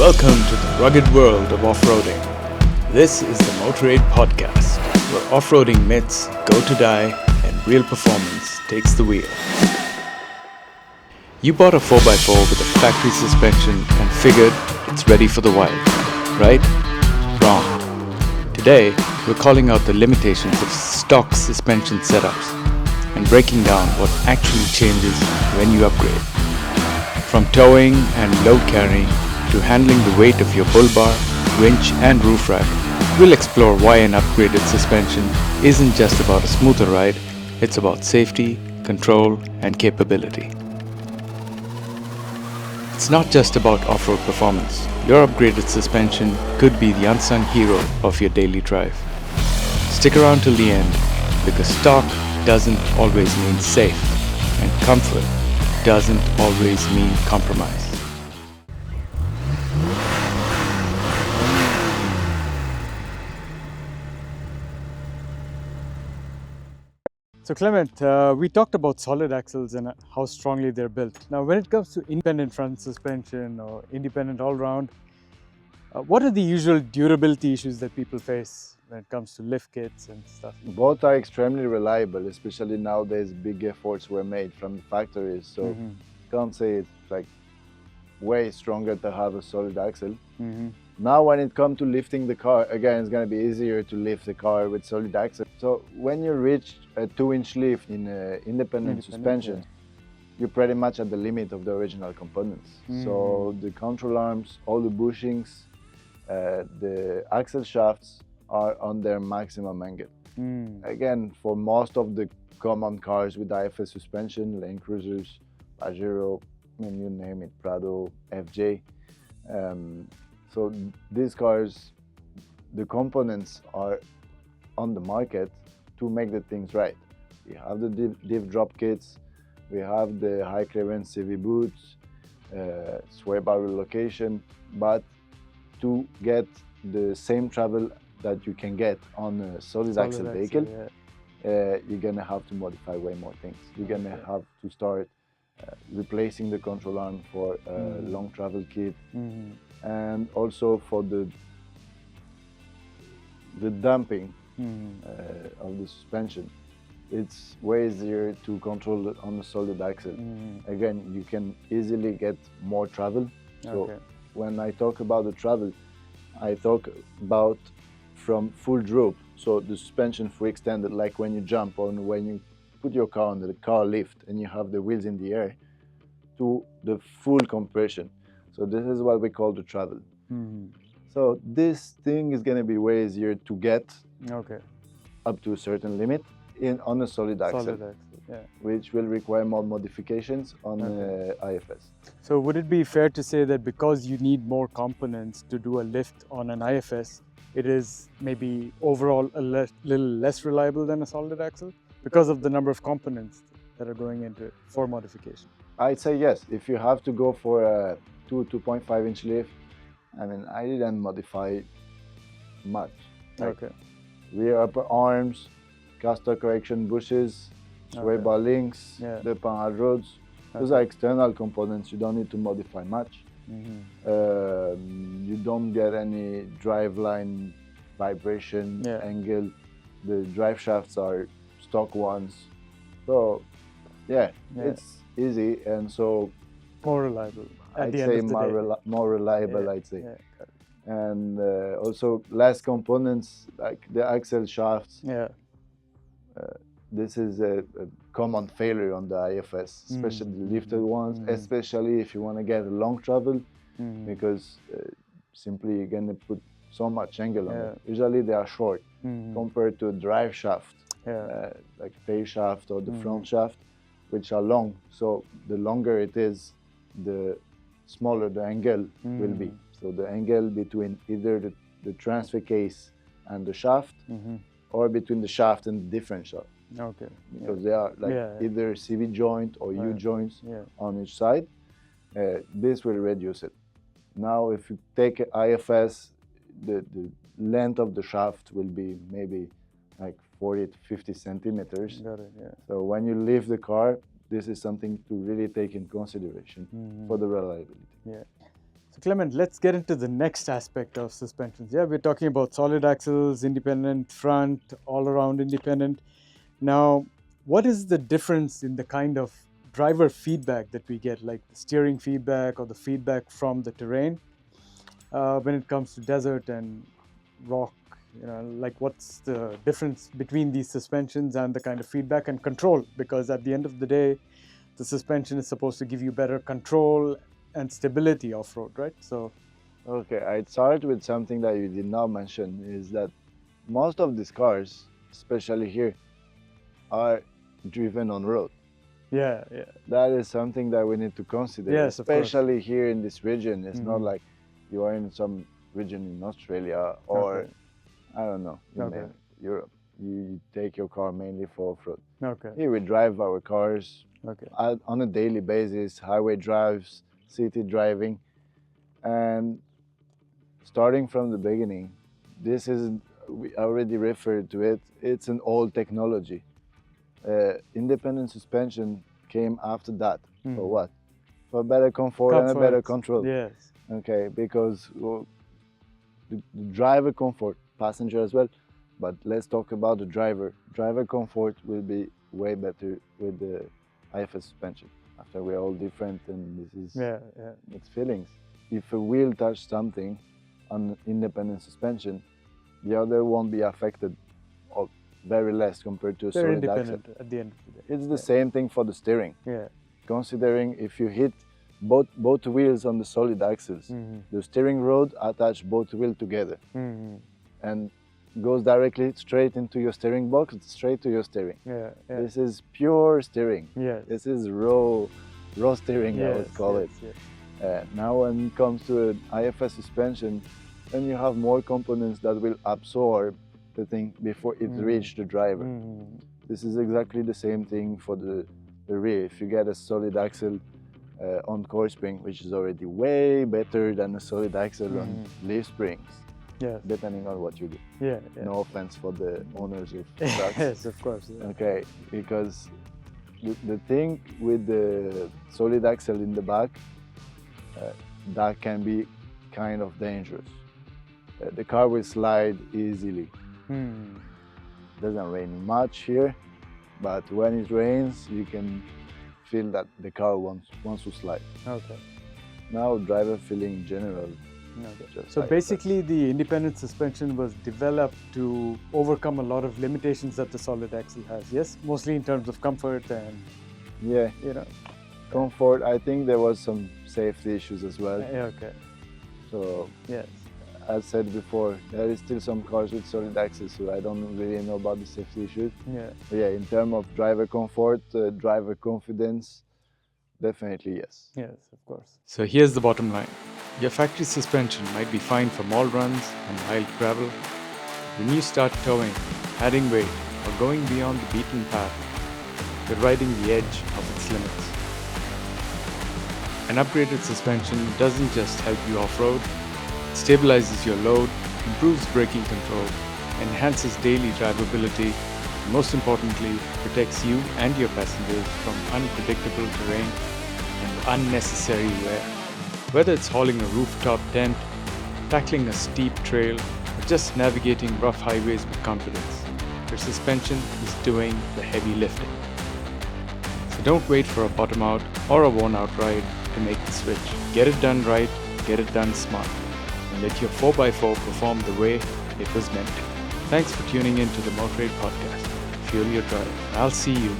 Welcome to the rugged world of off-roading. This is the Motorade podcast, where off-roading myths go to die and real performance takes the wheel. You bought a 4x4 with a factory suspension and figured it's ready for the wild, right? Wrong. Today, we're calling out the limitations of stock suspension setups and breaking down what actually changes when you upgrade. From towing and load carrying to handling the weight of your bull bar, winch and roof rack, we'll explore why an upgraded suspension isn't just about a smoother ride, it's about safety, control and capability. It's not just about off-road performance. Your upgraded suspension could be the unsung hero of your daily drive. Stick around till the end, because stock doesn't always mean safe, and comfort doesn't always mean compromise. So Clement, we talked about solid axles and how strongly they're built. Now when it comes to independent front suspension or independent all-round, what are the usual durability issues that people face when it comes to lift kits and stuff? Both are extremely reliable, especially nowadays big efforts were made from the factories. So can't say it's like way stronger to have a solid axle. Now when it comes to lifting the car, again, it's going to be easier to lift the car with solid axle. So when you reach a 2-inch lift in independent suspension, you're pretty much at the limit of the original components. So the control arms, all the bushings, the axle shafts are on their maximum angle. Again, for most of the common cars with IFS suspension, Land Cruisers, Pajero, you name it, Prado, FJ. So these cars, the components are on the market to make the things right. We have the diff drop kits, we have the high clearance CV boots, sway bar relocation, but to get the same travel that you can get on a solid axle vehicle, you're gonna have to modify way more things. You're gonna have to start replacing the control arm for a long travel kit, and also for the damping of the suspension. It's way easier to control on a solid axle. Again, you can easily get more travel. So when I talk about the travel, I talk about from full droop, so the suspension free extended, like when you jump or when you put your car on the car lift and you have the wheels in the air, to the full compression. So this is what we call the travel. So this thing is going to be way easier to get up to a certain limit on a solid axle, which will require more modifications on IFS. So would it be fair to say that because you need more components to do a lift on an IFS, it is maybe overall a little less reliable than a solid axle because of the number of components that are going into it for modification? I'd say yes. If you have to go for a 2.5-inch lift, I mean, I didn't modify much. Rear upper arms, caster correction bushes, sway bar links, the panhard rods. Those are external components. You don't need to modify much. You don't get any driveline vibration angle. The drive shafts are stock ones. So it's easy, and so more reliable. I'd say more reliable, I'd say. And also less components like the axle shafts. This is a common failure on the IFS, especially the lifted ones, especially if you want to get a long travel, because simply you're going to put so much angle on it. Usually they are short compared to a drive shaft, like tail shaft or the front shaft, which are long. So the longer it is, the smaller the angle will be. So the angle between either the transfer case and the shaft, or between the shaft and the different shaft. Because they are like either CV joint or U joints on each side. This will reduce it. Now if you take an IFS, the length of the shaft will be maybe like 40 to 50 centimeters. So when you lift the car, this is something to really take in consideration for the reliability. So Clement, let's get into the next aspect of suspensions. Yeah, we're talking about solid axles, independent front, all-around independent. Now, what is the difference in the kind of driver feedback that we get, like the steering feedback or the feedback from the terrain, when it comes to desert and rock? Like what's the difference between these suspensions and the kind of feedback and control? Because at the end of the day, the suspension is supposed to give you better control and stability off-road, right? So, Okay, I'd start with something that you did not mention, is that most of these cars, especially here, are driven on road. yeah. That is something that we need to consider, Yes, of course. especially here in this region. It's not Mhm. like you are in some region in Australia or, Okay. I don't know, you Okay. name it, Europe. You take your car mainly for off-road. Okay. Here we drive our cars Okay. on a daily basis, highway drives, city driving, and starting from the beginning, this is, we already referred to it, it's an old technology. Independent suspension came after that. For Mhm. what? For better comfort and a better control. Yes. Okay, because well, the driver comfort, passenger as well, but let's talk about the driver. Driver comfort will be way better with the IFS suspension. After we're all different and this is, Yeah. it's feelings. If a wheel touch something on independent suspension, the other won't be affected, or very less compared to a They're solid independent axle. at the end of the day. It's the same thing for the steering. Yeah. Considering if you hit both wheels on the solid axles, Mhm. the steering rod attach both wheels together Mhm. and goes directly straight into your steering box, straight to your steering. Yeah. This is pure steering. Yes. This is raw steering, I would call it. Yes. Now when it comes to an IFS suspension, then you have more components that will absorb the thing before it reaches the driver. Mhm. This is exactly the same thing for the rear. If you get a solid axle on coil spring, which is already way better than a solid axle on leaf springs, Yes. depending on what you do. Yeah. No offense for the owners of trucks. Yes, of course. Yeah. Okay, because the thing with the solid axle in the back, that can be kind of dangerous. The car will slide easily. Hmm. Doesn't rain much here, but when it rains, you can feel that the car wants to slide. Okay. Now, driver feeling in general. Okay. So basically, the independent suspension was developed to overcome a lot of limitations that the solid axle has. Yes, mostly in terms of comfort and Yeah, comfort. I think there was some safety issues as well. Okay. So Yes. as said before, there is still some cars with solid axles, so I don't really know about the safety issues. Yeah. But yeah, in terms of driver comfort, driver confidence, definitely yes. Yes, of course. So here's the bottom line. Your factory suspension might be fine for mall runs and mild gravel. When you start towing, adding weight, or going beyond the beaten path, you're riding the edge of its limits. An upgraded suspension doesn't just help you off-road, it stabilizes your load, improves braking control, enhances daily drivability, and most importantly, protects you and your passengers from unpredictable terrain and unnecessary wear. Whether it's hauling a rooftop tent, tackling a steep trail, or just navigating rough highways with confidence, your suspension is doing the heavy lifting. So don't wait for a bottom out or a worn out ride to make the switch. Get it done right, get it done smart, and let your 4x4 perform the way it was meant to. Thanks for tuning in to the Motorade podcast. Fuel your drive. I'll see you